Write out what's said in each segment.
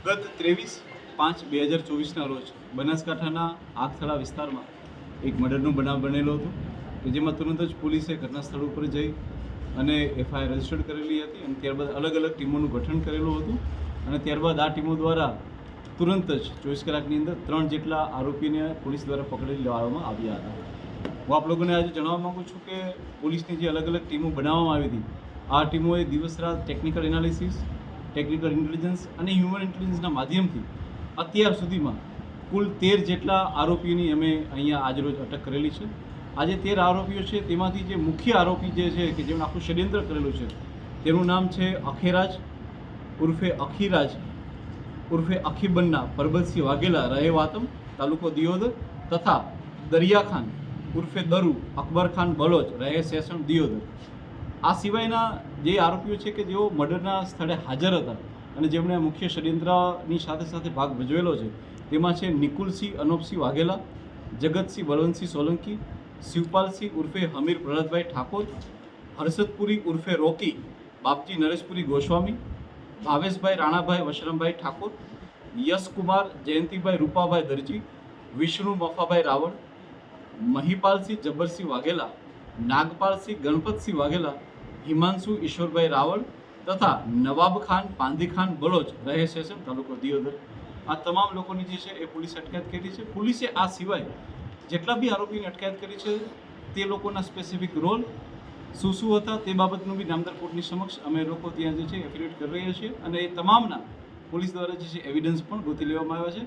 ગત 23/5/2024ના રોજ બનાસકાંઠાના આગથળા વિસ્તારમાં એક મર્ડરનો બનાવ બનેલો હતો કે જેમાં તુરંત જ પોલીસે ઘટના સ્થળ ઉપર જઈ અને એફઆઈઆર રજીસ્ટર્ડ કરેલી હતી અને ત્યારબાદ અલગ અલગ ટીમોનું ગઠન કરેલું હતું અને ત્યારબાદ આ ટીમો દ્વારા તુરંત જ 24 કલાકની અંદર 3 જેટલા આરોપીને પોલીસ દ્વારા પકડી લેવામાં આવ્યા હતા. હું આપ લોકોને આજે જણાવવા માગું છું કે પોલીસની જે અલગ અલગ ટીમો બનાવવામાં આવી હતી, આ ટીમોએ દિવસ રાત ટેકનિકલ એનાલિસિસ, ટેકનિકલ ઇન્ટેલિજન્સ અને હ્યુમન ઇન્ટેલિજન્સના માધ્યમથી અત્યાર સુધીમાં કુલ 13 જેટલા આરોપીઓની અમે અહીંયા આજરોજ અટક કરેલી છે. આજે 13 આરોપીઓ છે, તેમાંથી જે મુખ્ય આરોપી જે છે કે જેમણે આખું ષડયંત્ર કરેલું છે તેનું નામ છે અખેરાજ ઉર્ફે અખીરાજ ઉર્ફે અખીબન્ના પરબતસિંહ વાઘેલા, રહે વાતમ, તાલુકો દિયોદર, તથા દરિયાખાન ઉર્ફે દરુ અકબરખાન બલોચ, રહે સેસણ, દિયોદર. આ સિવાયના જે આરોપીઓ છે કે જેઓ મર્ડરના સ્થળે હાજર હતા અને જેમણે મુખ્ય ષડયંત્રની સાથે સાથે ભાગ ભજવેલો છે તેમાં છે નિકુલસિંહ અનોપસિંહ વાઘેલા, જગતસિંહ બલવંતસિંહ સોલંકી, શિવપાલસિંહ ઉર્ફે હમીર પ્રહલાદભાઈ ઠાકોર, હર્ષદપુરી ઉર્ફે રોકી, બાપજી નરેશપુરી ગોસ્વામી, ભાવેશભાઈ રાણાભાઈ વશરામભાઈ ઠાકોર, યશકુમાર જયંતિભાઈ રૂપાભાઈ દરજી, વિષ્ણુ મફાભાઈ રાવળ, મહિપાલસિંહ જબ્બરસિંહ વાઘેલા, નાગપાલસિંહ ગણપતસિંહ વાઘેલા, હિમાંશુ ઈશ્વરભાઈ રાવળ તથા નવાબ ખાન પાંદીખાન બલોચ, રહે સેસન, તાલુકો દિયોદર. આ તમામ લોકોની જે છે એ પોલીસે અટકાયત કરી છે. પોલીસે આ સિવાય જેટલા બી આરોપીની અટકાયત કરી છે તે લોકોના સ્પેસિફિક રોલ શું શું હતા તે બાબતનું બી નામદાર કોર્ટની સમક્ષ અમે લોકો ત્યાં જે છે એફિડેવિટ કરી રહ્યા છીએ અને એ તમામના પોલીસ દ્વારા જે છે એવિડન્સ પણ ગોતી લેવામાં આવ્યા છે.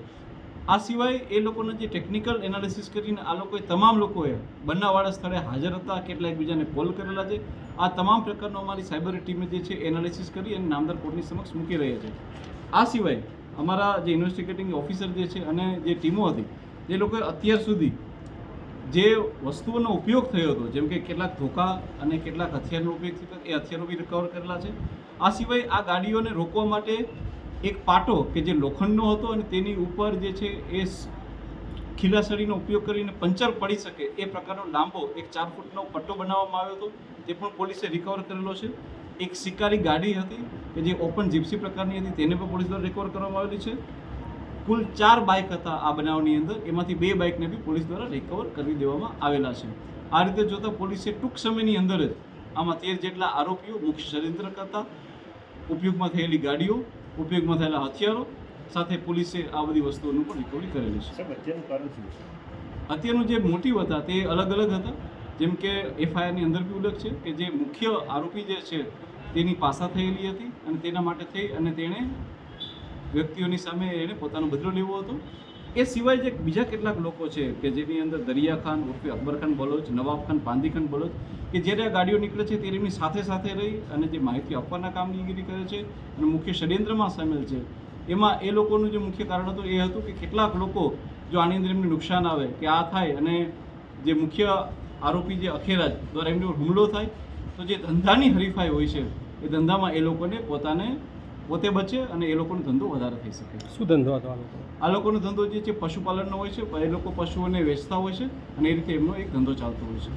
આ સિવાય એ લોકોના જે ટેકનિકલ એનાલિસિસ કરીને આ લોકોએ તમામ લોકોએ બનાવવાળા સ્થળે હાજર હતા, કેટલા એકબીજાને કોલ કરેલા છે. આ તમામ પ્રકારનો અમારી સાયબર ટીમે જે છે એનાલિસિસ કરી અને નામદાર કોર્ટની સમક્ષ મૂકી રહ્યા છે. આ સિવાય અમારા જે ઇન્વેસ્ટિગેટિંગ ઓફિસર જે છે અને જે ટીમો હતી એ લોકોએ અત્યાર સુધી જે વસ્તુઓનો ઉપયોગ થયો હતો, જેમ કે કેટલાક ધોકા અને કેટલાક હથિયારનો ઉપયોગ થયો એ હથિયારો બી રિકવર કરેલા છે. આ સિવાય આ ગાડીઓને રોકવા માટે એક પાટો કે જે લોખંડનો હતો અને તેની ઉપર જે છે એ ખીલાસળીનો ઉપયોગ કરીને પંચર પડી શકે એ પ્રકારનો લાંબો એક 4 ફૂટનો પટ્ટો બનાવવામાં આવ્યો હતો, તે પણ પોલીસે રિકવર કરેલો છે. એક શિકારી ગાડી હતી કે જે ઓપન જીપ્સી પ્રકારની હતી, તેને પણ પોલીસ દ્વારા રિકવર કરવામાં આવેલી છે. કુલ 4 બાઇક હતા આ બનાવની અંદર, એમાંથી 2 બાઇકને બી પોલીસ દ્વારા રિકવર કરી દેવામાં આવેલા છે. આ રીતે જોતાં પોલીસે ટૂંક સમયની અંદર જ આમાં 13 જેટલા આરોપીઓ, મુખ્ય ષડયંત્ર કરતા, ઉપયોગમાં થયેલી ગાડીઓ, ઉપયોગમાં થયેલા હથિયારો સાથે પોલીસે આ બધી વસ્તુઓનું પણ રિકવરી કરેલી છે. અત્યારનું જે મોટિવ હતા તે અલગ અલગ હતા, જેમ કે એફઆઈઆરની અંદર બી ઉલ્લેખ છે કે જે મુખ્ય આરોપી જે છે તેની પાસા થયેલી હતી અને તેના માટે થઈ અને તેણે વ્યક્તિઓની સામે એણે પોતાનો બદલો લેવો હતો. એ સિવાય જે બીજા કેટલાક લોકો છે કે જેની અંદર દરિયાખાન ઉર્ફે અકબરખાન બલોચ, નવાબ ખાન પાંદીખાન બલોચ, કે જ્યારે આ ગાડીઓ નીકળે છે તે એમની સાથે સાથે રહી અને જે માહિતી આપવાના કામગીરી કરે છે અને મુખ્ય ષડયંત્રમાં સામેલ છે. એમાં એ લોકોનું જે મુખ્ય કારણ હતું એ હતું કે કેટલાક લોકો જો આની અંદર એમને નુકસાન આવે કે આ થાય અને જે મુખ્ય આરોપી જે અખેરાજ દ્વારા એમની ઉપર હુમલો થાય તો જે ધંધાની હરીફાઈ હોય છે એ ધંધામાં એ લોકોને પોતે બચે અને એ લોકોનો ધંધો વધારે થઈ શકે. શું ધંધો હતો આ લોકોનો ધંધો જે છે પશુપાલનનો હોય છે. એ લોકો પશુઓને વેચતા હોય છે અને એ રીતે એમનો એક ધંધો ચાલતો હોય છે.